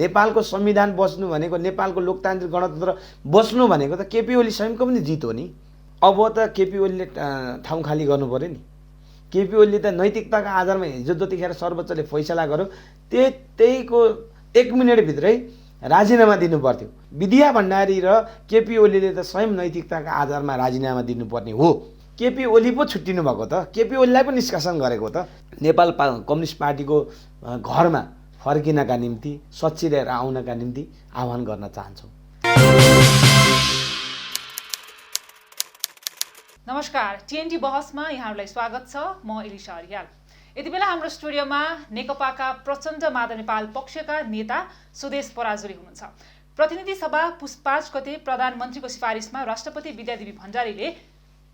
नेपालको संविधान बच्नु भनेको, नेपालको लोकतान्त्रिक गणतन्त्र बच्नु भनेको त केपी ओली स्वयंको पनि जित हो नि। अब त केपी ओलीले ठाउँ खाली गर्नु पर्यो नि। केपी ओलीले त नैतिकताको आधारमा हिजो जतिखेर सर्वोच्चले फैसला गर्यो त्यहीको 1 मिनेटभित्रै राजीनामा दिनु पर्थ्यो। विद्या भण्डारी र केपी ओलीले त स्वयं नैतिकताको आधारमा राजीनामा दिनुपर्ने हो। केपी ओली पो छुट्टिनु भएको त, केपी ओलीलाई पो निष्कासन गरेको त। नेपाल कम्युनिस्ट पार्टीको घरमा फर्किनका निम्ति, सच्चिएर आउनका निम्ति आह्वान गर्न चाहन्छौँ। नमस्कार, टिएनटी बहसमा यहाँहरूलाई स्वागत छ। म इलिसा अर्याल। यति बेला हाम्रो स्टुडियोमा नेकपाका प्रचण्ड माधव नेपाल पक्षका नेता सुदेश पराजुली हुनुहुन्छ। प्रतिनिधि सभा पुस 5 गते प्रधानमन्त्रीको सिफारिसमा राष्ट्रपति विद्यादेवी भण्डारीले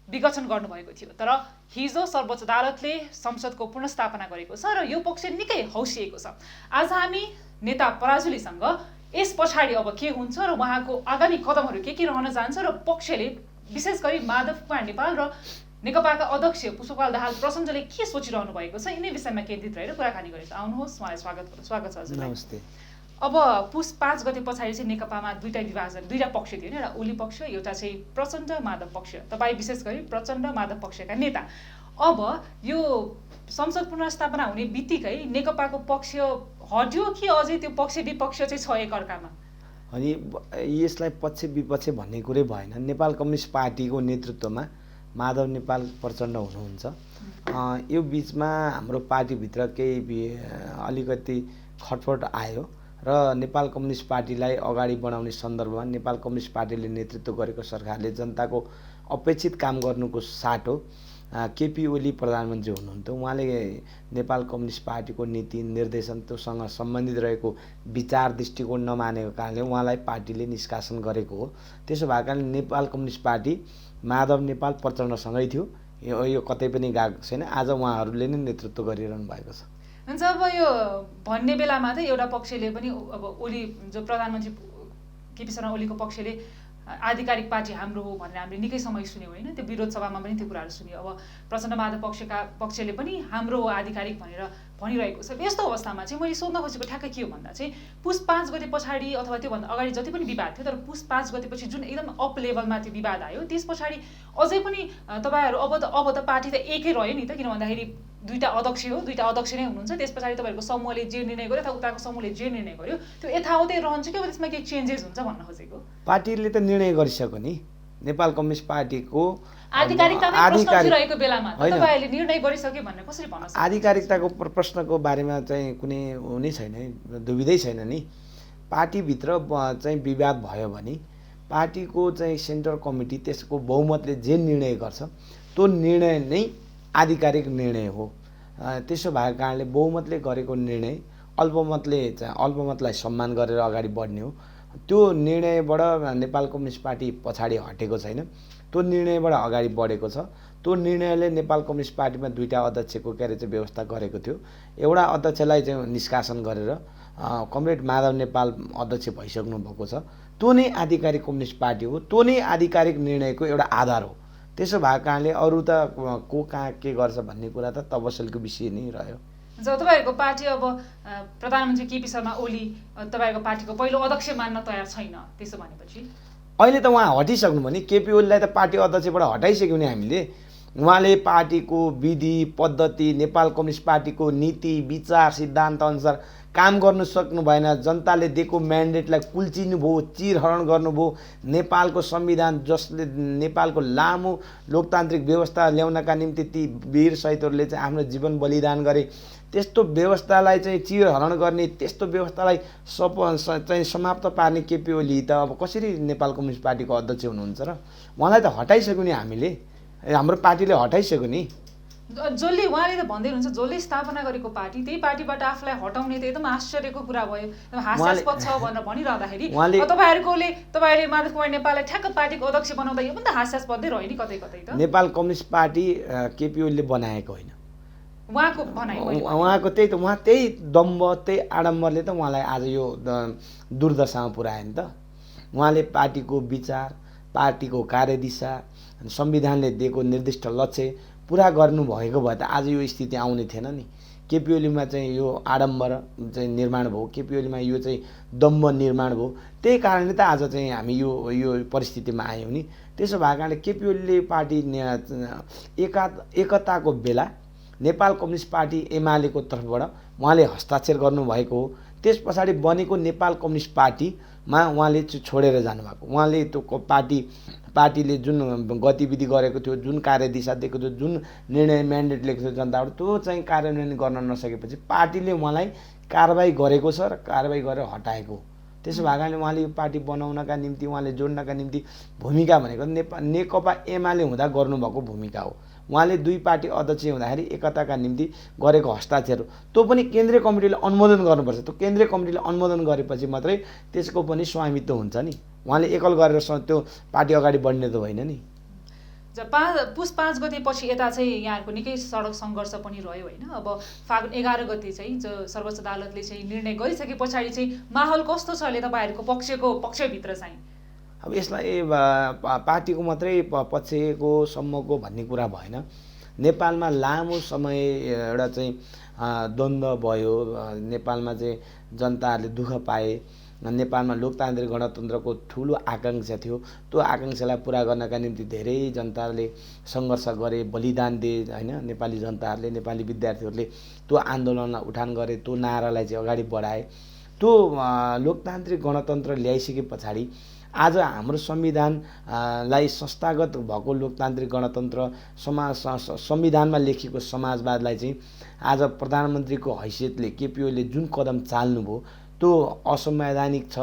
विघटन गर्नुभएको थियो, तर हिजो सर्वोच्च अदालतले संसदको पुनर्स्थापना गरेको छ र यो पक्ष निकै हौसिएको छ। आज हामी नेता पराजुलीसँग यस पछाडि अब के हुन्छ र उहाँको आगामी कदमहरू के रहन जान्छ र पक्षले विशेष गरी माधव कुमार नेपाल र नेकपाका अध्यक्ष पुष्पकमल दाहाल प्रचण्डले के सोचिरहनु भएको छ, यिनै विषयमा केन्द्रित रहेर कुराकानी गरेको छ। आउनुहोस्, उहाँलाई स्वागत छ हजुरलाई। नमस्ते। अब पुस 5 गते पछाडि चाहिँ नेकपामा दुईटा पक्ष थियो नि, एउटा ओली पक्ष, एउटा चाहिँ प्रचण्ड माधव पक्ष। तपाईँ विशेष गरी प्रचण्ड माधव पक्षका नेता। अब यो संसद पुनर्स्थापना हुने बित्तिकै नेकपाको पक्ष हट्यो कि अझै त्यो पक्ष विपक्ष चाहिँ छ एकअर्कामा? अनि यसलाई पक्ष विपक्ष भन्ने कुरै भएन। नेपाल कम्युनिस्ट पार्टीको नेतृत्वमा माधव नेपाल प्रचण्ड हुनुहुन्छ। यो बिचमा हाम्रो पार्टीभित्र केही अलिकति खटपट आयो र नेपाल कम्युनिस्ट पार्टीलाई अगाडि बढाउने सन्दर्भमा नेपाल कम्युनिस्ट पार्टीले नेतृत्व गरेको सरकारले जनताको अपेक्षित काम गर्नुको साटो केपी ओली प्रधानमन्त्री हुनुहुन्थ्यो। उहाँले नेपाल कम्युनिस्ट पार्टीको नीति निर्देशन त्योसँग सम्बन्धित रहेको विचार दृष्टिकोण नमानेको कारणले उहाँलाई पार्टीले निष्कासन गरेको हो। त्यसो भएको कारणले नेपाल कम्युनिस्ट पार्टी माधव नेपाल प्रचण्डसँगै थियो, यो कतै पनि गएको छैन। आज उहाँहरूले नै नेतृत्व गरिरहनु भएको छ। हुन्छ, अब यो भन्ने बेलामा चाहिँ एउटा पक्षले पनि अब ओली जो प्रधानमन्त्री केपी शर्मा ओलीको पक्षले आधिकारिक पार्टी हाम्रो हो भनेर हामीले निकै समय सुन्यौँ होइन, त्यो विरोध सभामा पनि त्यो कुराहरू सुन्यौँ। अब प्रचण्ड माधव पक्षले पनि हाम्रो हो आधिकारिक भनेर भनिरहेको छ। यस्तो अवस्थामा चाहिँ मैले सोध्न खोजेको ठ्याक्कै के हो भन्दा चाहिँ पुस 5 गते पछाडि अथवा त्योभन्दा अगाडि जति पनि विवाद थियो, तर पुस 5 गतेपछि जुन एकदम अप लेभलमा त्यो विवाद आयो, त्यस पछाडि अझै पनि तपाईँहरू अब त पार्टी त एकै रह्यो नि त, किन भन्दाखेरि दुईटा अध्यक्ष हो, दुईटा अध्यक्ष नै हुनुहुन्छ। त्यस पछाडि तपाईँहरूको समूहले जे निर्णय गर्यो अथवा उताको समूहले जे निर्णय गर्यो त्यो यथावतै रहन्छ कि त्यसमा केही चेन्जेस हुन्छ भन्न खोजेको? पार्टीले त निर्णय गरिसक्यो नि। नेपाल कम्युनिस्ट पार्टीको आधिकारिकताको रहेको बेलामा तपाईहरुले निर्णय गरिसके भन्ने कसरी भन्न सक्नुहुन्छ? आधिकारिकताको प्रश्नको बारेमा चाहिँ कुनै हुनै छैन, दुविधै छैन नि। पार्टीभित्र चाहिँ विवाद भयो भने पार्टीको चाहिँ सेन्ट्रल कमिटी त्यसको बहुमतले जे निर्णय गर्छ त्यो निर्णय नै आधिकारिक निर्णय हो। त्यसो भएको कारणले बहुमतले गरेको निर्णय अल्पमतलाई सम्मान गरेर अगाडि बढ्ने हो। त्यो निर्णयबाट नेपाल कम्युनिस्ट पार्टी पछाडि हटेको छैन, त्यो निर्णयबाट अगाडि बढेको छ। त्यो निर्णयले नेपाल कम्युनिस्ट पार्टीमा दुईटा अध्यक्षको व्यवस्था गरेको थियो। एउटा अध्यक्षलाई चाहिँ निष्कासन गरेर कमरेड माधव नेपाल अध्यक्ष भइसक्नु भएको छ। त्यो नै आधिकारिक कम्युनिस्ट पार्टी हो, त्यो नै आधिकारिक निर्णयको एउटा आधार हो। त्यसो भएको कारणले अरू त को कहाँ के गर्छ भन्ने कुरा त तबसलको विषय नै रह्यो। जब तपाईँहरूको पार्टी अब प्रधानमन्त्री केपी शर्मा ओली तपाईँहरूको पार्टीको पहिलो अध्यक्ष मान्न तयार छैन, त्यसो भनेपछि अहिले त उहाँ हटिसक्नु भने केपी ओलीलाई त पार्टी अध्यक्षबाट हटाइसक्यो नि हामीले। उहाँले पार्टीको विधि पद्धति, नेपाल कम्युनिस्ट पार्टीको नीति विचार सिद्धान्त अनुसार काम गर्नु सक्नु भएन। जनताले दिएको म्यान्डेटलाई कुल्चिनु भयो, चिरहरण गर्नुभयो। नेपालको संविधान जसले नेपालको लामो लोकतान्त्रिक व्यवस्था ल्याउनका निम्ति ती वीर शहीदहरूले चाहिँ आफ्नो जीवन बलिदान गरे, त्यस्तो व्यवस्थालाई चाहिँ चिरहरण गर्ने, त्यस्तो व्यवस्थालाई चाहिँ समाप्त पार्ने केपी ओली त अब कसरी नेपाल कम्युनिस्ट पार्टीको अध्यक्ष हुनुहुन्छ र? उहाँलाई त हटाइसक्यो नि हामीले, हाम्रो पार्टीले हटाइसक्यो नि। जसले उहाँले त भन्दै हुनुहुन्छ जसले स्थापना गरेको पार्टी त्यही पार्टीबाट आफूलाई हटाउने त एकदम आश्चर्यको कुरा भयो, एकदम हास्यास्पद छ भनेर भनिरहँदाखेरि तपाईँहरूले माधव कुमार नेपाललाई ठ्याक्क पार्टीको अध्यक्ष बनाउँदा यो पनि त हास्यास्पदै रह्यो नि कतै कतै त। नेपाल कम्युनिस्ट पार्टी केपी ओलीले बनाएको होइन, उहाँको भनाइ हो। उहाँको त्यही त, उहाँ त्यही दम्ब त्यही आडम्बरले त उहाँलाई आज यो दुर्दशामा पुर्यायो नि त। उहाँले पार्टीको विचार, पार्टीको कार्यदिशा, संविधानले दिएको निर्दिष्ट लक्ष्य पुरा गर्नुभएको भए त आज यो स्थिति आउने थिएन नि। केपी ओलीमा चाहिँ यो आडम्बर चाहिँ निर्माण भयो, केपी ओलीमा यो चाहिँ दम्भ निर्माण भयो। त्यही कारणले त आज चाहिँ हामी यो परिस्थितिमा आयौँ नि। त्यसो भएको कारणले केपी ओलीले पार्टी एकताको बेला नेपाल कम्युनिस्ट पार्टी एमालेको तर्फबाट उहाँले हस्ताक्षर गर्नुभएको हो। त्यस पछाडि बनेको नेपाल कम्युनिस्ट पार्टीमा उहाँले छोडेर जानुभएको। उहाँले त्यो पार्टीले जुन गतिविधि गरेको थियो, जुन कार्यदिशा दिएको थियो, जुन निर्णय म्यान्डेट लिएको थियो जनताबाट, त्यो चाहिँ कार्यान्वयन गर्न नसकेपछि पार्टीले उहाँलाई कारबाही गरेको छ र कारबाही गरेर हटाएको। त्यसो भएको कारणले उहाँले यो पार्टी बनाउनका निम्ति, उहाँले जोड्नका निम्ति भूमिका भनेको नेकपा एमाले हुँदा गर्नुभएको भूमिका हो। उहाँले दुई पार्टी अध्यक्ष हुँदाखेरि एकताका निम्ति गरेको हस्ताक्षर हो। त्यो पनि केन्द्रीय कमिटीले अनुमोदन गर्नुपर्छ। त्यो केन्द्रीय कमिटीले अनुमोदन गरेपछि मात्रै त्यसको पनि स्वामित्व हुन्छ नि। उहाँले एकल गरेर त्यो पार्टी अगाडि बढ्ने त होइन नि। पुस 5 गतेपछि यता चाहिँ यहाँहरूको निकै सडक सङ्घर्ष पनि रह्यो होइन। अब फागुन 11 गते चाहिँ जो सर्वोच्च अदालतले चाहिँ निर्णय गरिसके पछाडि चाहिँ माहौल कस्तो छ अहिले तपाईँहरूको पक्षभित्र चाहिँ? अब यसलाई पार्टीको मात्रै पक्षको सम्मको भन्ने कुरा भएन। नेपालमा लामो समय एउटा चाहिँ द्वन्द्व भयो। नेपालमा चाहिँ जनताहरूले दुःख पाए। नेपालमा लोकतान्त्रिक गणतन्त्रको ठुलो आकाङ्क्षा थियो। त्यो आकाङ्क्षालाई पुरा गर्नका निम्ति धेरै जनताले सङ्घर्ष गरे, बलिदान दिए होइन। नेपाली जनताहरूले, नेपाली विद्यार्थीहरूले त्यो आन्दोलनलाई उठान गरे, त्यो नारालाई चाहिँ अगाडि बढाए। त्यो लोकतान्त्रिक गणतन्त्र ल्याइसके पछाडि आज हाम्रो संविधानलाई संस्थागत भएको लोकतान्त्रिक गणतन्त्र संविधानमा लेखिएको समाजवादलाई चाहिँ आज प्रधानमन्त्रीको हैसियतले केपी ओलीले जुन कदम चाल्नुभयो त्यो असंवैधानिक छ,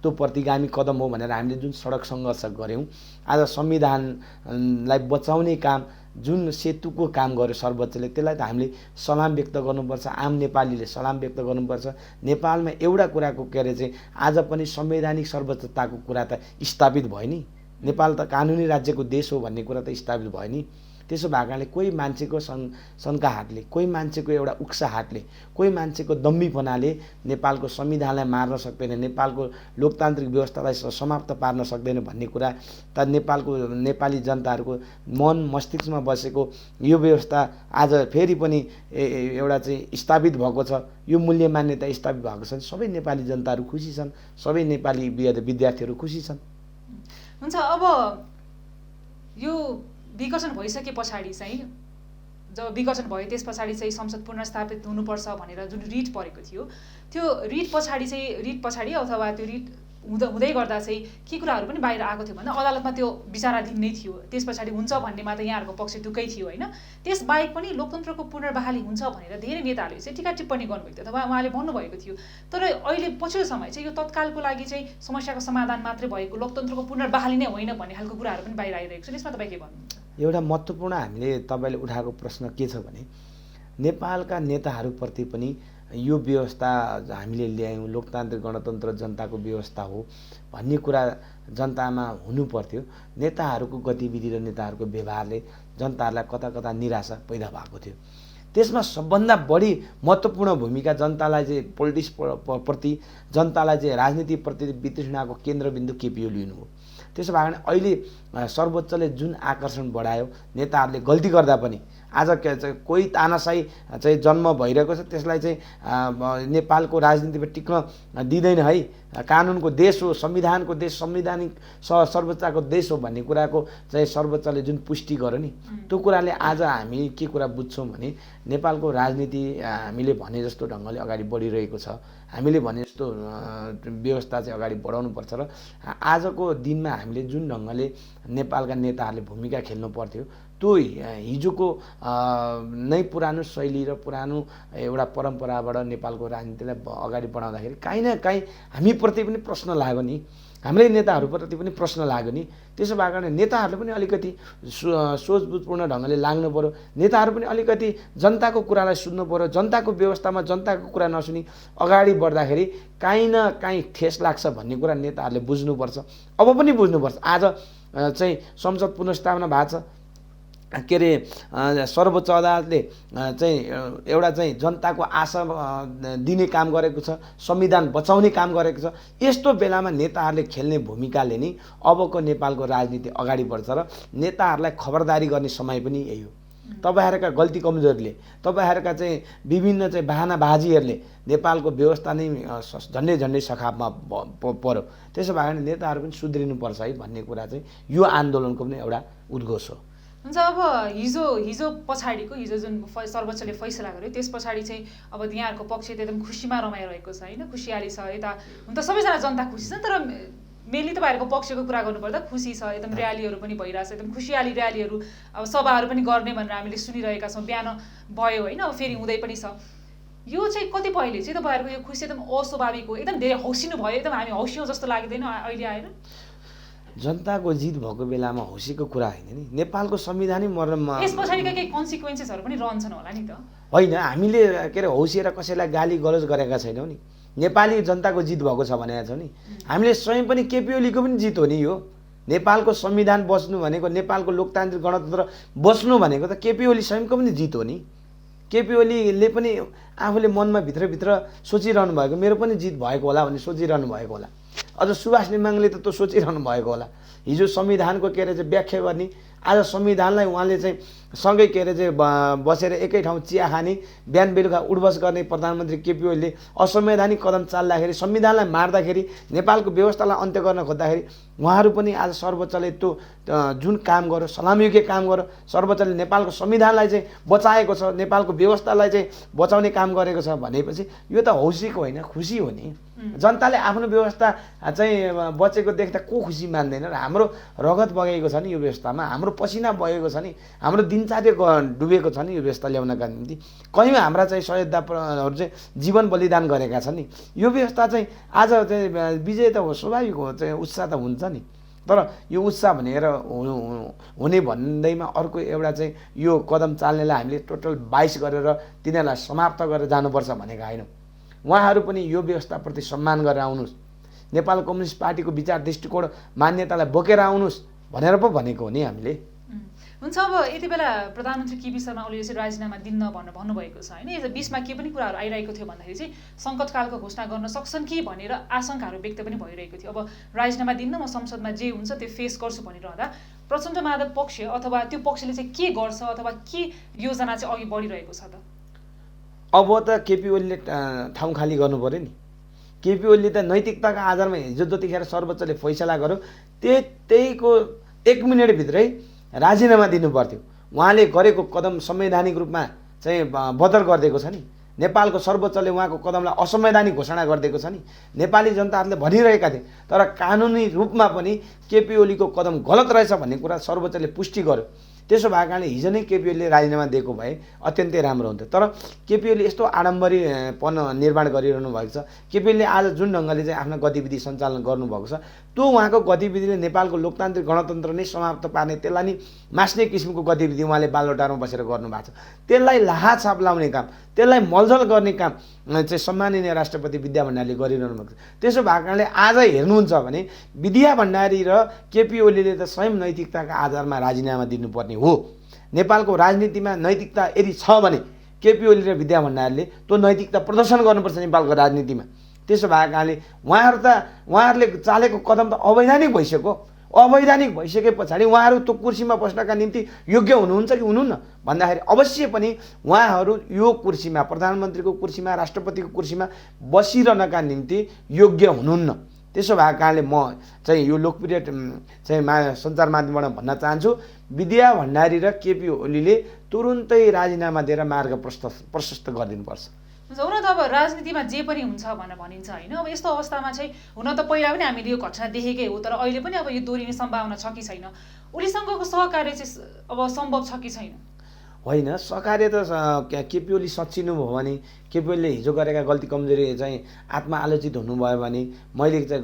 त्यो प्रतिगामी कदम हो भनेर हामीले जुन सडक सङ्घर्ष गऱ्यौँ। आज संविधानलाई बचाउने काम जुन सेतुको काम गर्यो सर्वोच्चले, त्यसलाई त हामीले सलाम व्यक्त गर्नुपर्छ। आम नेपालीले सलाम व्यक्त गर्नुपर्छ। नेपालमा एउटा कुराको के अरे चाहिँ आज पनि संवैधानिक सर्वोच्चताको कुरा त स्थापित भयो नि। नेपाल त कानुनी राज्यको देश हो भन्ने कुरा त स्थापित भयो नि। त्यसो भएको कारणले कोही मान्छेको शङ्का हातले, कोही मान्छेको एउटा उक्सा हातले, कोही मान्छेको दम्बीपनाले नेपालको संविधानलाई मार्न सक्दैन, नेपालको लोकतान्त्रिक व्यवस्थालाई समाप्त पार्न सक्दैन भन्ने कुरा त नेपाली जनताहरूको मन मस्तिष्कमा बसेको यो व्यवस्था आज फेरि पनि एउटा चाहिँ स्थापित भएको छ। यो मूल्य मान्यता स्थापित भएको छ। सबै नेपाली जनताहरू खुसी छन्, सबै नेपाली विद्यार्थीहरू खुसी छन्। हुन्छ। अब यो विघटन भइसके पछाडि चाहिँ जब विघटन भयो त्यस पछाडि चाहिँ संसद पुनर्स्थापित हुनुपर्छ भनेर जुन रिट परेको थियो, त्यो रिट पछाडि अथवा त्यो रिट हुँदै गर्दा चाहिँ के कुराहरू पनि बाहिर आएको थियो भन्दा अदालतमा त्यो विचाराधीन नै थियो। त्यस पछाडि हुन्छ भन्नेमा त यहाँहरूको पक्ष ढुक्कै थियो होइन। त्यस बाहेक पनि लोकतन्त्रको पुनर्बहाली हुन्छ भनेर धेरै नेताहरूले चाहिँ टीका टिप्पणी गर्नुभएको थियो अथवा उहाँले भन्नुभएको थियो। तर अहिले पछिल्लो समय चाहिँ यो तत्कालको लागि चाहिँ समस्याको समाधान मात्रै भएको, लोकतन्त्रको पुनर्बहाली नै होइन भन्ने खालको कुराहरू पनि बाहिर आइरहेको छ। यसमा तपाईँ के भन्नुहुन्छ? एउटा महत्त्वपूर्ण हामीले तपाईँले उठाएको प्रश्न के छ भने नेपालका नेताहरूप्रति पनि यो व्यवस्था हामीले ल्यायौँ, लोकतान्त्रिक गणतन्त्र जनताको व्यवस्था हो भन्ने कुरा जनतामा हुनु पर्थ्यो। नेताहरूको गतिविधि र नेताहरूको व्यवहारले जनताहरूलाई कता कता निराशा पैदा भएको थियो। त्यसमा सबभन्दा बढी महत्त्वपूर्ण भूमिका जनतालाई चाहिँ पोलिटिक्स प्रति, जनतालाई चाहिँ राजनीतिप्रति वितृष्णाको केन्द्रबिन्दु केपी ओली हुनुभयो। त्यसो भए अहिले सर्वोच्चले जुन आकर्षण बढायो, नेताहरूले गल्ती गर्दा पनि आज कोही तानाशाही चाहिँ जन्म भइरहेको छ, त्यसलाई चाहिँ नेपालको राजनीतिमा टिक्न दिँदैन है। कानुनको देश हो, संविधानको देश, संवैधानिक सर्वोच्चको देश हो भन्ने कुराको चाहिँ सर्वोच्चले जुन पुष्टि गर्यो नि, त्यो कुराले आज हामी के कुरा बुझ्छौँ भने नेपालको राजनीति हामीले भने जस्तो ढङ्गले अगाडि बढिरहेको छ। हामीले भने जस्तो व्यवस्था चाहिँ अगाडि बढाउनुपर्छ र आजको दिनमा हामीले जुन ढङ्गले नेपालका नेताहरूले भूमिका खेल्नु पर्थ्यो त्यो हिजोको नै पुरानो शैली र पुरानो एउटा परम्पराबाट नेपालको राजनीतिलाई अगाडि बढाउँदाखेरि काहीँ न काहीँ हामीप्रति पनि प्रश्न लाग्यो नि, हाम्रै नेताहरूप्रति पनि प्रश्न लाग्यो नि। त्यसो भएको कारणले नेताहरूले पनि अलिकति सोचबुझपूर्ण ढङ्गले लाग्नु पऱ्यो। नेताहरू पनि अलिकति जनताको कुरालाई सुन्नु पऱ्यो। जनताको व्यवस्थामा जनताको कुरा नसुनी अगाडि बढ्दाखेरि काहीँ न काहीँ ठेस लाग्छ भन्ने कुरा नेताहरूले बुझ्नुपर्छ। अब पनि बुझ्नुपर्छ। आज चाहिँ संसद पुनर्स्थापना भएको छ, के अरे सर्वोच्च अदालतले चाहिँ एउटा चाहिँ जनताको आशा दिने काम गरेको छ, संविधान बचाउने काम गरेको छ। यस्तो बेलामा नेताहरूले खेल्ने भूमिकाले नि अबको नेपालको राजनीति अगाडि बढ्छ र नेताहरूलाई खबरदारी गर्ने समय पनि यही हो। तपाईँहरूका गल्ती कमजोरीले, तपाईँहरूका चाहिँ विभिन्न चाहिँ बहानाबाजीहरूले नेपालको व्यवस्था नै झन्डै झन्डै सखापमा पर्यो। त्यसो भएको कारणले नेताहरू पनि सुध्रिनुपर्छ है भन्ने कुरा चाहिँ यो आन्दोलनको पनि एउटा उद्घोष हो। हुन्छ, अब हिजो पछाडिको जुन सर्वोच्चले फैसला गर्यो त्यस पछाडि चाहिँ अब यहाँहरूको पक्ष त एकदम खुसीमा रमाइरहेको छ होइन, खुसियाली छ। यता हुन त सबैजना जनता खुसी छन्, तर मेनली तपाईँहरूको पक्षको कुरा गर्नुपर्दा खुसी छ, एकदम र्यालीहरू पनि भइरहेछ, एकदम खुसियाली र्यालीहरू, अब सभाहरू पनि गर्ने भनेर हामीले सुनिरहेका छौँ। बिहान भयो होइन, अब फेरि हुँदै पनि छ। यो चाहिँ कतिपयले चाहिँ तपाईँहरूको यो खुसी एकदम अस्वाभाविक हो, एकदम धेरै हौसिनु भयो, एकदम हामी हौसियौँ जस्तो लाग्दैन अहिले आएर? जनताको जित भएको बेलामा हौसीको कुरा होइन नि, नेपालको संविधानै मर्नमा यस पछाडिका केही कन्सिक्वेन्सेसहरू पनि रहन्छन् होला नि त? होइन, हामीले के अरे हौसिएर कसैलाई गाली गलौज गरेका छैनौँ नि। नेपाली जनताको जित भएको छ भनेका छौँ नि। हामीले स्वयं पनि केपी ओलीको पनि जित हो नि यो। नेपालको संविधान बच्नु भनेको, नेपालको लोकतान्त्रिक गणतन्त्र बच्नु भनेको त केपी ओली स्वयंको पनि जित हो नि। केपी ओलीले पनि आफूले मनमा भित्रभित्र सोचिरहनु भएको मेरो पनि जित भएको होला भन्ने सोचिरहनु भएको होला। अझ सुभाष नेमाङले त सोचिरहनु भएको होला। हिजो संविधानको के अरे चाहिँ व्याख्या गर्ने, आज संविधानलाई उहाँले चाहिँ सँगै के अरे चाहिँ बसेर एकै ठाउँ चिया खाने, बिहान बेलुका उठबस गर्ने प्रधानमन्त्री केपी ओलीले असंवैधानिक कदम चाल्दाखेरि, संविधानलाई मार्दाखेरि, नेपालको व्यवस्थालाई अन्त्य गर्न खोज्दाखेरि उहाँहरू पनि आज सर्वोच्चले त्यो जुन काम गर्यो, सलामयोग्य काम गर्यो, सर्वोच्चले नेपालको संविधानलाई चाहिँ बचाएको छ, नेपालको व्यवस्थालाई चाहिँ बचाउने काम गरेको छ भनेपछि यो त हौसीको होइन, खुसी हो नि। जनताले आफ्नो व्यवस्था चाहिँ बचेको देख्दा को खुसी मान्दैन र? हाम्रो रगत बगेको छ नि यो व्यवस्थामा, हाम्रो पसिना बगेको छ नि, हाम्रो दिनचर्या डुबेको छ नि यो व्यवस्था ल्याउनका निम्ति। कयौँ हाम्रा चाहिँ सयोद्धाहरू चाहिँ जीवन बलिदान गरेका छन् नि। यो व्यवस्था चाहिँ आज चाहिँ विजय त हो, स्वाभाविक हो, चाहिँ उत्साह त हुन्छ नि। तर यो उत्साह भनेर हुने भन्दैमा अर्को एउटा चाहिँ यो कदम चाल्नेलाई हामीले टोटल 22 गरेर तिनीहरूलाई समाप्त गरेर जानुपर्छ भनेको होइन। उहाँहरू पनि यो व्यवस्थाप्रति सम्मान गरेर आउनुहोस्, नेपाल कम्युनिस्ट पार्टीको विचार दृष्टिकोण मान्यतालाई बोकेर आउनुहोस् भनेर पो भनेको हो नि हामीले। हुन्छ, अब यति बेला प्रधानमन्त्री केपी शर्मा ओलीले चाहिँ राजीनामा दिन्न भनेर भन्नुभएको छ होइन। यो बिचमा के पनि कुराहरू आइरहेको थियो भन्दाखेरि चाहिँ सङ्कटकालको घोषणा गर्न सक्छन् कि भनेर आशंकाहरू व्यक्त पनि भइरहेको थियो। अब राजीनामा दिन्न, म संसदमा जे हुन्छ त्यो फेस गर्छु भनिरहँदा प्रचण्ड माधव पक्ष अथवा त्यो पक्षले चाहिँ के गर्छ अथवा के योजना चाहिँ अघि बढिरहेको छ त? अब त केपी ओलीले ठाउँ खाली गर्नु पर्यो नि। केपी ओलीले त नैतिकताका आधारमा हिजो जतिखेर सर्वोच्चले फैसला गर्यो त्यहीको 1 मिनटभित्रै राजीनामा दिनु पर्थ्यो। उहाँले गरेको कदम संवैधानिक रूपमा चाहिँ बदर गरिदिएको छ नि। नेपालको सर्वोच्चले उहाँको कदमलाई असंवैधानिक घोषणा गरिदिएको छ नि। नेपाली जनताहरूले भनिरहेका थिए, तर कानुनी रूपमा पनि केपी ओलीको कदम गलत रहेछ भन्ने कुरा सर्वोच्चले पुष्टि गर्यो। त्यसो भएको कारणले हिजो नै केपी ओलीले राजीनामा दिएको भए अत्यन्तै राम्रो हुन्थ्यो। तर केपी ओलीले यस्तो आडम्बरीपन निर्माण गरिरहनु भएको छ। केपी ओलीले आज जुन ढङ्गले चाहिँ आफ्नो गतिविधि सञ्चालन गर्नुभएको छ त्यो उहाँको गतिविधिले नेपालको लोकतान्त्रिक गणतन्त्र नै समाप्त पार्ने, त्यसलाई नि मास्ने किसिमको गतिविधि उहाँले बालुवाटारमा बसेर गर्नुभएको छ। त्यसलाई लाहाछाप लाउने काम, त्यसलाई मलजल गर्ने काम चाहिँ सम्माननीय राष्ट्रपति विद्या भण्डारीले गरिरहनु भएको छ। त्यसो भएको कारणले आज हेर्नुहुन्छ भने विद्या भण्डारी र केपी ओलीले त स्वयं नैतिकताका आधारमा राजीनामा दिनुपर्ने हो। नेपालको राजनीतिमा नैतिकता यदि छ भने केपी ओली र विद्या भण्डारीले त्यो नैतिकता प्रदर्शन गर्नुपर्छ नेपालको राजनीतिमा। त्यसो भएको कारणले उहाँहरूले चालेको कदम त अवैधानिक भइसक्यो। अवैधानिक भइसके पछाडि उहाँहरू त्यो कुर्सीमा बस्नका निम्ति योग्य हुनुहुन्छ कि हुनुहुन्न भन्दाखेरि अवश्य पनि उहाँहरू यो कुर्सीमा, प्रधानमन्त्रीको कुर्सीमा, राष्ट्रपतिको कुर्सीमा बसिरहनका निम्ति योग्य हुनुहुन्न। त्यसो भएको कारणले म चाहिँ यो लोकप्रिय चाहिँ सञ्चार माध्यमबाट भन्न चाहन्छु, विद्या भण्डारी र केपी ओलीले तुरुन्तै राजीनामा दिएर मार्ग प्रशस्त गरिदिनुपर्छ। हुन त अब राजनीतिमा जे पनि हुन्छ भनेर भनिन्छ होइन। अब यस्तो अवस्थामा चाहिँ हुन त पहिला पनि हामीले यो घटना देखेकै हो, तर अहिले पनि अब यो दोहोरिने सम्भावना छ कि छैन? ओलीसँगको सहकार्य चाहिँ अब सम्भव छ कि छैन? होइन, सहकार्य त केपी ओली सच्चिनु भयो भने, केपी ओलीले हिजो गरेका गल्ती कमजोरी चाहिँ आत्मआलोचित हुनुभयो भने, मैले चाहिँ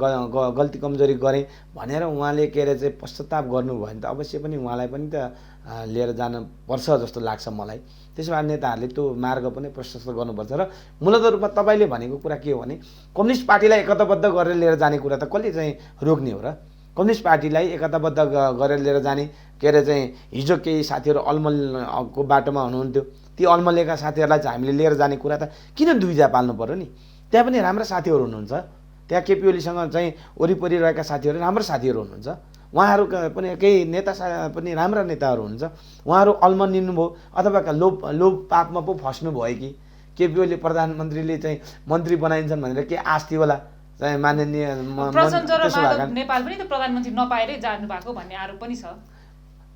गल्ती कमजोरी गरेँ भनेर उहाँले के अरे चाहिँ पश्चाताप गर्नुभयो भने त अवश्य पनि उहाँलाई पनि त लिएर जानुपर्छ जस्तो लाग्छ मलाई। त्यसो भए नेताहरूले त्यो मार्ग पनि प्रशस्त गर्नुपर्छ। र मूलत रूपमा तपाईँले भनेको कुरा के हो भने कम्युनिस्ट पार्टीलाई एकताबद्ध गरेर लिएर जाने कुरा त कसले चाहिँ रोक्ने हो र? कम्युनिस्ट पार्टीलाई एकताबद्ध गरेर लिएर जाने के अरे चाहिँ हिजो केही साथीहरू अलमलको बाटोमा हुनुहुन्थ्यो, ती अलमलेका साथीहरूलाई चाहिँ हामीले लिएर जाने कुरा त किन दुविधा पाल्नु पर्यो नि? त्यहाँ पनि राम्रा साथीहरू हुनुहुन्छ, त्यहाँ केपी ओलीसँग चाहिँ वरिपरि रहेका साथीहरू राम्रो साथीहरू हुनुहुन्छ, उहाँहरू पनि केही नेता पनि राम्रा नेताहरू हुनुहुन्छ, उहाँहरू अल्मनिनुभयो अथवा लोभ पापमा पो फस्नुभयो कि केपी ओली प्रधानमन्त्रीले चाहिँ मन्त्री बनाइन्छन् भनेर के आश थियो होला चाहिँ माननीय प्रचण्ड र माधव नेपाल पनि त प्रधानमन्त्री नपाएरै जानु भएको भन्ने आरोप पनि छ।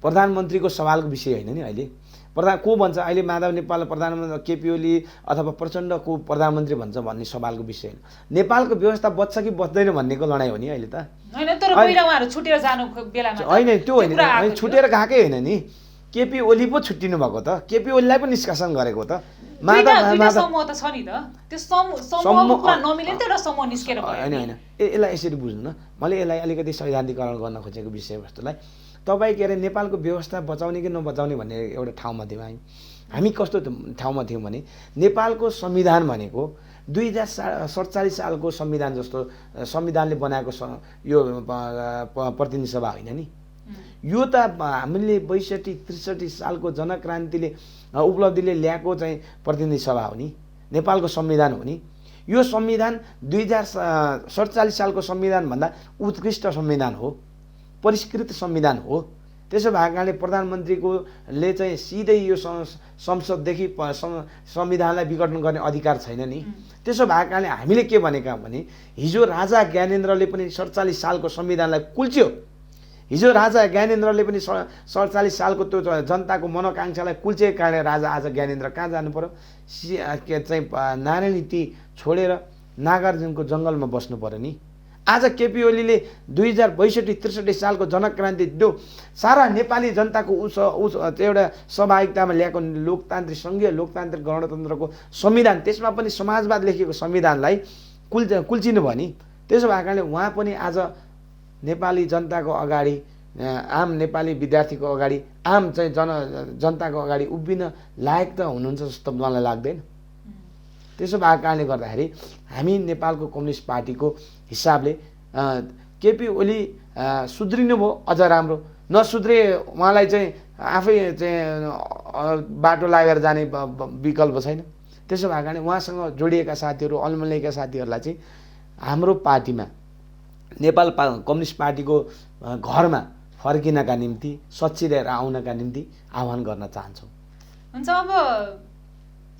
प्रधानमन्त्रीको सवालको विषय होइन नि अहिले। को भन्छ अहिले माधव नेपाल प्रधानमन्त्री, केपी ओली अथवा प्रचण्ड को प्रधानमन्त्री भन्छ भन्ने सवालको विषय होइन। नेपालको व्यवस्था बच्छ कि बच्दैन भन्नेको लडाइँ हो नि अहिले त। हैन तर पहिला उहाँहरू छुटेर जानु बेलामा होइन त्यो होइन, छुटेर गएकै होइन नि। केपी ओली पो छुट्टिनु भएको त, केपी ओलीलाई पो निष्कासन गरेको त। समूह त छ नि त, त्यो समूहको कुरा नमिले त एउटा समूह निस्केर भयो। होइन यसलाई यसरी बुझ्नु न, मैले यसलाई अलिकति सैद्धान्तिकरण गर्न खोजेको विषयवस्तुलाई। तपाईँ के अरे नेपालको व्यवस्था बचाउने कि नबचाउने भन्ने एउटा ठाउँमा थियौँ हामी कस्तो ठाउँमा थियौँ भने नेपालको संविधान भनेको 2047 सालको संविधान जस्तो संविधानले बनाएको यो प्रतिनिधि सभा होइन नि। यो त हामीले 62-63 सालको जनक्रान्तिले उपलब्धिले ल्याएको चाहिँ प्रतिनिधि सभा हो नि, नेपालको संविधान हो नि। यो संविधान 2047 सालको संविधानभन्दा उत्कृष्ट संविधान हो, परिष्कृत संविधान हो। त्यसो भएको कारणले प्रधानमन्त्रीले चाहिँ सिधै यो संसददेखि संविधानलाई विघटन गर्ने अधिकार छैन नि। त्यसो भएको कारणले हामीले के भनेका भने हिजो राजा ज्ञानेन्द्रले पनि 47 सालको संविधानलाई कुल्च्यो। हिजो राजा ज्ञानेन्द्रले पनि 47 सालको त्यो जनताको मनोकांक्षालाई कुल्चेको कारणले राजा आज ज्ञानेन्द्र कहाँ जानु पर्यो, चाहिँ नारायणी टी छोडेर नागार्जुनको जङ्गलमा बस्नु पर्यो नि। आज केपी ओलीले 2062-63 सालको जनक्रान्ति त्यो सारा नेपाली जनताको एउटा सहभागितामा ल्याएको लोकतान्त्रिक सङ्घीय लोकतान्त्रिक गणतन्त्रको संविधान, त्यसमा पनि समाजवाद लेखेको संविधानलाई कुल्चिनु भयो नि। त्यसो भएको कारणले उहाँ पनि आज नेपाली जनताको अगाडि, आम नेपाली विद्यार्थीको अगाडि, आम चाहिँ जनताको अगाडि उभिन लायक त हुनुहुन्छ जस्तो मलाई लाग्दैन। त्यसो भएको कारणले गर्दाखेरि हामी नेपालको कम्युनिस्ट पार्टीको हिसाबले केपी ओली सुध्रिनु भयो अझ राम्रो, नसुध्रे उहाँलाई चाहिँ आफै चाहिँ बाटो लागेर जाने विकल्प छैन। त्यसो भएको कारणले उहाँसँग जोडिएका साथीहरू, अल्मलिएका साथीहरूलाई चाहिँ हाम्रो पार्टीमा नेपाल कम्युनिस्ट पार्टीको घरमा फर्किनका निम्ति, सच्चिएर आउनका निम्ति आह्वान गर्न चाहन्छौँ। हुन्छ, अब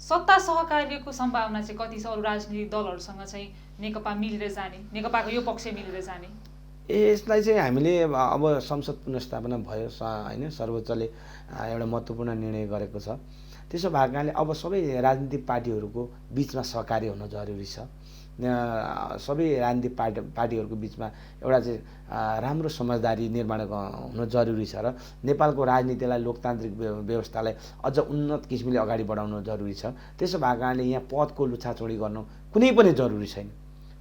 सत्ता सहकार्यको सम्भावना चाहिँ कति छ अरू राजनीतिक दलहरूसँग चाहिँ नेकपा मिलेर जाने, नेकपाको यो पक्ष मिलेर जाने? यसलाई चाहिँ हामीले अब संसद पुनर्स्थापना भयो होइन, सर्वोच्चले एउटा महत्त्वपूर्ण निर्णय गरेको छ। त्यसो भएको कारणले अब सबै राजनीतिक पार्टीहरूको बिचमा सहकार्य हुन जरुरी छ। सबै राजनीतिक पार्टीहरूको बिचमा एउटा चाहिँ राम्रो समझदारी निर्माण हुन जरुरी छ र नेपालको राजनीतिलाई, लोकतान्त्रिक व्यवस्थालाई अझ उन्नत किसिमले अगाडि बढाउन जरुरी छ। त्यसो भएको कारणले यहाँ पदको लुछाचोडी गर्नु कुनै पनि जरुरी छैन।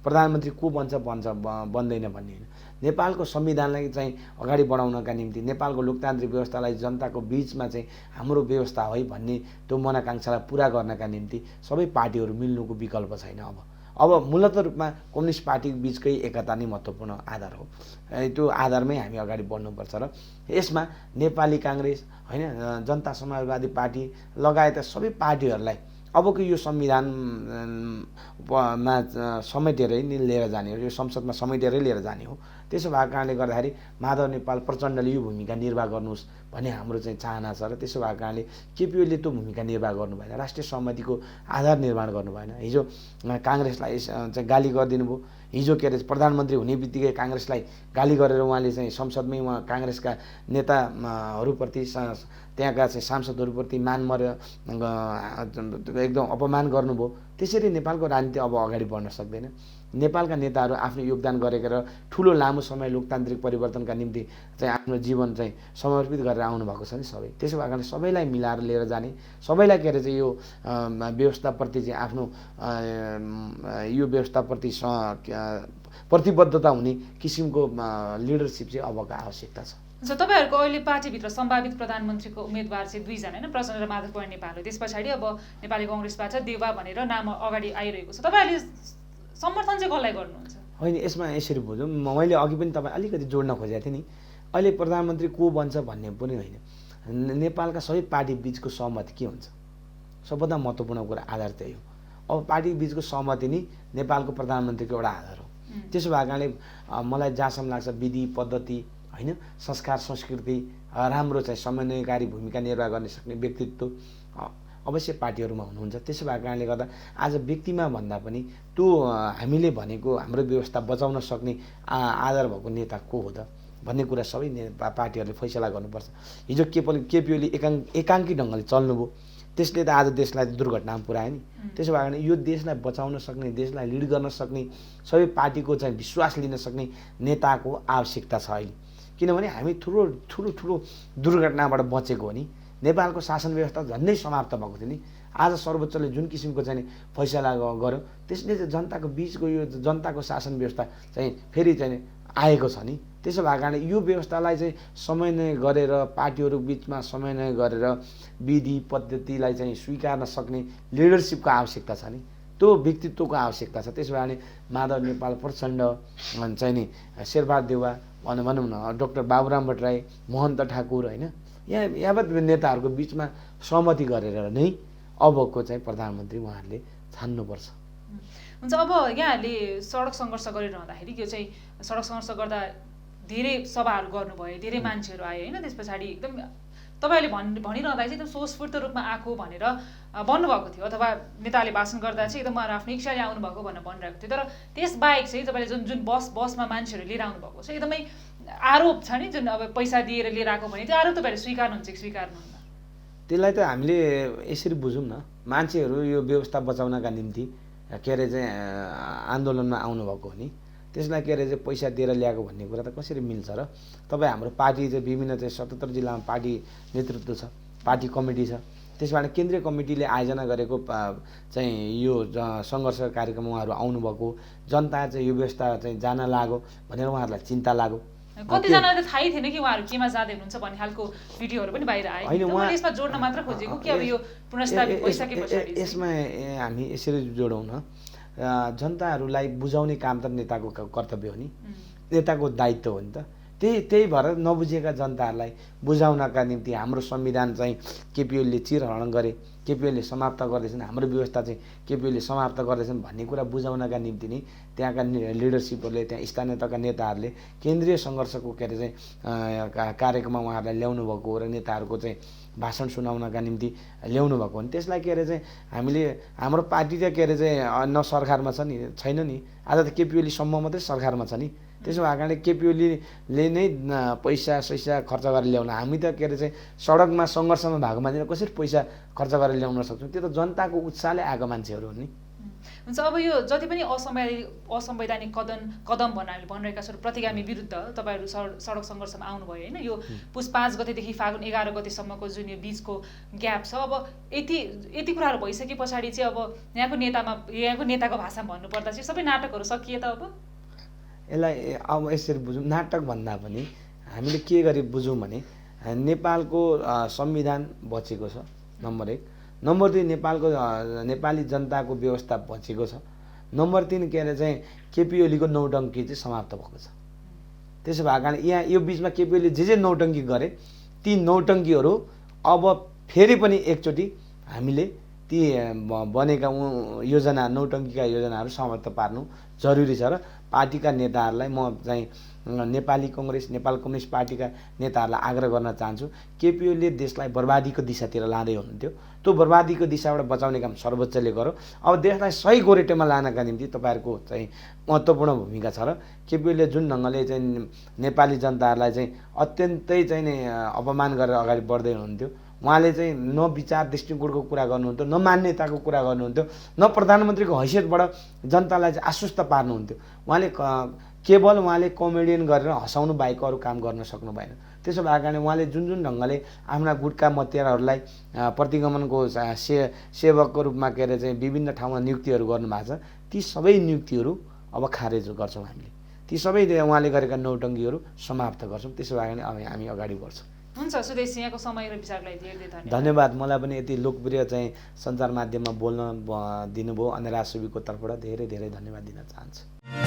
प्रधानमन्त्री को बन्दैन भन्ने होइन। नेपालको संविधानलाई चाहिँ अगाडि बढाउनका निम्ति, नेपालको लोकतान्त्रिक व्यवस्थालाई जनताको बिचमा चाहिँ हाम्रो व्यवस्था है भन्ने त्यो मनोकांक्षालाई पुरा गर्नका निम्ति सबै पार्टीहरू मिल्नुको विकल्प छैन। अब मूलत रूपमा कम्युनिस्ट पार्टी बिचकै एकता नै महत्त्वपूर्ण आधार हो। त्यो आधारमै हामी अगाडि बढ्नुपर्छ र यसमा नेपाली काङ्ग्रेस होइन, जनता समाजवादी पार्टी लगायत सबै पार्टीहरूलाई अबको यो संविधानमा समेटेरै नै लिएर जाने हो, यो संसदमा समेटेरै लिएर जाने हो। त्यसो भएको कारणले गर्दाखेरि माधव नेपाल प्रचण्डले यो भूमिका निर्वाह गर्नुहोस् भन्ने हाम्रो चाहिँ चाहना छ र त्यसो भएको कारणले केपी ओलीले त्यो भूमिका निर्वाह गर्नु भएन, राष्ट्रिय सहमतिको आधार निर्माण गर्नु भएन। हिजो काङ्ग्रेसलाई चाहिँ गाली गरिदिनु भयो। हिजो के अरे प्रधानमन्त्री हुने बित्तिकै काङ्ग्रेसलाई गाली गरेर उहाँले चाहिँ संसदमै उहाँ काङ्ग्रेसका नेताहरूप्रति, त्यहाँका चाहिँ सांसदहरूप्रति एकदम अपमान गर्नुभयो। त्यसरी नेपालको राजनीति अब अगाडि बढ्न सक्दैन। नेपालका नेताहरू आफ्नो योगदान गरेर ठुलो लामो समय लोकतान्त्रिक परिवर्तनका निम्ति चाहिँ आफ्नो जीवन चाहिँ समर्पित गरेर आउनुभएको छ नि सबै। त्यसो भएको कारणले सबैलाई मिलाएर लिएर जाने, सबैलाई के अरे चाहिँ यो व्यवस्थाप्रति चाहिँ आफ्नो यो व्यवस्थाप्रति प्रतिबद्धता हुने किसिमको लिडरसिप चाहिँ अबको आवश्यकता छ। तपाईँहरूको अहिले पार्टीभित्र सम्भावित प्रधानमन्त्रीको उम्मेदवार चाहिँ दुईजना होइन, प्रचण्ड र माधव नेपाल हो। त्यस पछाडि अब नेपाली कङ्ग्रेसबाट देवा भनेर नाम अगाडि आइरहेको छ। तपाईँहरूले समर्थन चाहिँ कसलाई गर्नुहुन्छ? होइन, यसमा यसरी बुझौँ, मैले अघि पनि तपाईँ अलिकति जोड्न खोजेको थिएँ नि, अहिले प्रधानमन्त्री को बन्छ भन्ने पनि होइन, नेपालका सबै पार्टी बिचको सहमति के हुन्छ, सबभन्दा महत्त्वपूर्ण कुरा आधार त्यही हो। अब पार्टी बिचको सहमति नै नेपालको प्रधानमन्त्रीको एउटा आधार हो। त्यसो भएको कारणले मलाई जहाँसम्म लाग्छ विधि पद्धति होइन, संस्कार संस्कृति राम्रो चाहिँ समन्वयकारी भूमिका निर्वाह गर्न सक्ने व्यक्तित्व अवश्य पार्टीहरूमा हुनुहुन्छ। त्यसो भएको कारणले गर्दा आज व्यक्तिमा भन्दा पनि त्यो हामीले भनेको हाम्रो व्यवस्था बचाउन सक्ने आधार भएको नेता को हो त भन्ने कुरा सबै पार्टीहरूले फैसला गर्नुपर्छ। हिजो केपी ओली एकाङ्की ढङ्गले चल्नुभयो, त्यसले त आज देशलाई दुर्घटनामा पुर्यायो नि। त्यसो भए यो देशलाई बचाउन सक्ने, देशलाई लिड गर्न सक्ने, सबै पार्टीको चाहिँ विश्वास लिन सक्ने नेताको आवश्यकता छ अहिले। किनभने हामी ठुलो दुर्घटनाबाट बचेको हो नि। नेपालको शासन व्यवस्था झन्डै समाप्त भएको थियो नि। आज सर्वोच्चले जुन किसिमको चाहिँ फैसला गर्यो त्यसले चाहिँ जनताको बिचको यो जनताको शासन व्यवस्था चाहिँ फेरि चाहिँ आएको छ नि। त्यसो भएको कारणले यो व्यवस्थालाई चाहिँ समन्वय गरेर पार्टीहरू बिचमा समन्वय गरेर विधि पद्धतिलाई चाहिँ स्वीकार्न सक्ने लिडरसिपको आवश्यकता छ नि, त्यो व्यक्तित्वको आवश्यकता छ। त्यसो भए माधव नेपाल प्रचण्ड चाहिँ नि शेरबहादुर देउवा भनौँ न डाक्टर बाबुराम भट्टराई, महन्त ठाकुर होइन, यावत नेताहरूको बिचमा सहमति गरेर नै अबको चाहिँ प्रधानमन्त्री उहाँहरूले छान्नुपर्छ। हुन्छ, अब यहाँहरूले सडक सङ्घर्ष गरिरहँदाखेरि यो चाहिँ सडक सङ्घर्ष गर्दा धेरै सभाहरू गर्नुभयो, धेरै मान्छेहरू आए होइन, त्यस पछाडि एकदम तपाईँहरूले भनिरहँदा चाहिँ एकदम स्वस्फूर्त रूपमा आएको भनेर भन्नुभएको थियो, अथवा नेताले भाषण गर्दा चाहिँ एकदम उहाँहरू आफ्नो इच्छाले आउनुभएको भनेर भनिरहेको थियो। तर त्यसबाहेक चाहिँ तपाईँले जुन बसमा मान्छेहरू लिएर आउनुभएको छ एकदमै आरोप छ नि, जुन अब पैसा दिएर लिएर आएको भने त्यो आरोप तपाईँहरूले स्वीकार्नुहुन्छ कि स्वीकार्नुहुन्न? त्यसलाई त हामीले यसरी बुझौँ न, मान्छेहरू यो व्यवस्था बचाउनका निम्ति के अरे चाहिँ आन्दोलनमा आउनुभएको हो नि, त्यसलाई के अरे चाहिँ पैसा दिएर ल्याएको भन्ने कुरा त कसरी मिल्छ र? तपाईँ हाम्रो पार्टी चाहिँ विभिन्न चाहिँ 77 जिल्लामा पार्टी नेतृत्व छ, पार्टी कमिटी छ, त्यसबाट केन्द्रीय कमिटीले आयोजना गरेको चाहिँ यो सङ्घर्ष कार्यक्रममा उहाँहरू आउनुभएको, जनता चाहिँ यो व्यवस्था चाहिँ जान लाग्यो भनेर उहाँहरूलाई चिन्ता लाग्यो। कतिजनालाई त थाहै थिएन कि उहाँहरू केमा जाँदै हुनुहुन्छ भन्ने खालको भिडियोहरू पनि बाहिर आयो। यसमा जोड्न मात्र खोजेको कि अब यो पुनर्स्थापित भइसके पछाडि यसमा हामी यसरी जोडौँ न, जनताहरूलाई बुझाउने काम त नेताको कर्तव्य हो नि, नेताको दायित्व हो नि त। त्यही भएर नबुझेका जनताहरूलाई बुझाउनका निम्ति हाम्रो संविधान चाहिँ केपी ओलीले चिरहरण गरे, केपी ओलीले समाप्त गर्दैछन्, हाम्रो व्यवस्था चाहिँ केपी ओलीले समाप्त गर्दैछन् भन्ने कुरा बुझाउनका निम्ति नै त्यहाँका लिडरसिपहरूले, त्यहाँ स्थानीय तहका नेताहरूले केन्द्रीय सङ्घर्षको के अरे चाहिँ कार्यक्रममा उहाँहरूलाई ल्याउनु भएको हो र नेताहरूको चाहिँ भाषण सुनाउनका निम्ति ल्याउनु भएको हो नि। त्यसलाई के अरे चाहिँ हामीले हाम्रो पार्टी त के अरे चाहिँ न सरकारमा छ नि, छैन नि, आज त केपी ओली सम्म मात्रै सरकारमा छ नि। त्यसो भएको कारणले केपी ओलीले नै पैसा सैसा खर्च गरेर ल्याउन, हामी त के अरे चाहिँ सडकमा सङ्घर्षमा भएको मान्छेले कसरी पैसा खर्च गरेर ल्याउन सक्छौँ? त्यो त जनताको उत्साहले आएको मान्छेहरू हो नि। हुन्छ, अब यो जति पनि असंवैधानिक कदम भनेर भनिरहेका छौँ प्रतिगामी विरुद्ध तपाईँहरू सडक सङ्घर्षमा आउनुभयो होइन, यो पुस 5 गतेदेखि फागुन 11 गतेसम्मको जुन यो बिचको ग्याप छ, अब यति कुराहरू भइसके पछाडि चाहिँ अब यहाँको नेताको भाषामा भन्नुपर्दा चाहिँ सबै नाटकहरू सकिए त? अब यसलाई अब यसरी बुझौँ, नाटक भन्दा पनि हामीले के गरी बुझौँ भने नेपालको संविधान बचेको छ नम्बर 1, नम्बर 2 नेपाली जनताको व्यवस्था बचेको छ, नम्बर 3 के अरे चाहिँ केपी ओलीको नौटङ्की चाहिँ समाप्त भएको छ। त्यसो भएको कारण यहाँ यो बिचमा केपी ओलीले जे नौटङ्की गरे ती नौटङ्कीहरू अब फेरि पनि एकचोटि हामीले ती बनेका योजना नौटङ्कीका योजनाहरू समाप्त पार्नु जरुरी छ र पार्टीका नेताहरूलाई म चाहिँ नेपाली कङ्ग्रेस, नेपाल कम्युनिस्ट पार्टीका नेताहरूलाई आग्रह गर्न चाहन्छु, केपी ओलीले देशलाई बर्बादीको दिशातिर लाँदै हुनुहुन्थ्यो, त्यो बर्बादीको दिशाबाट बचाउने काम सर्वोच्चले गर्यो। अब देशलाई सही गोरेटोमा लानका निम्ति तपाईँहरूको चाहिँ महत्त्वपूर्ण भूमिका छ र केपी ओलीले जुन ढङ्गले चाहिँ नेपाली जनताहरूलाई चाहिँ अत्यन्तै चाहिँ अपमान गरेर अगाडि बढ्दै हुनुहुन्थ्यो, उहाँले चाहिँ न विचार दृष्टिकोणको कुरा गर्नुहुन्थ्यो, न मान्यताको कुरा गर्नुहुन्थ्यो, न प्रधानमन्त्रीको हैसियतबाट जनतालाई चाहिँ आश्वस्त पार्नुहुन्थ्यो। उहाँले कमेडियन गरेर हँसाउनु बाहेक अरू काम गर्न सक्नु भएन। त्यसो भएको कारणले उहाँले जुन ढङ्गले आफ्ना गुटका मतियारहरूलाई प्रतिगमनको सेवकको रूपमा के अरे चाहिँ विभिन्न ठाउँमा नियुक्तिहरू गर्नुभएको छ, ती सबै नियुक्तिहरू अब खारेज गर्छौँ हामीले, ती सबै उहाँले गरेका नौटङ्कीहरू समाप्त गर्छौँ। त्यसो भएको कारणले अब हामी अगाडि बढ्छौँ। हुन्छ, सुदेश यहाँको समय र विचारलाई धेरै धन्यवाद। मलाई पनि यति लोकप्रिय चाहिँ सञ्चार माध्यममा बोल्न दिनुभयो, अनेरा सुबीको तर्फबाट धेरै धेरै धन्यवाद दिन चाहन्छु।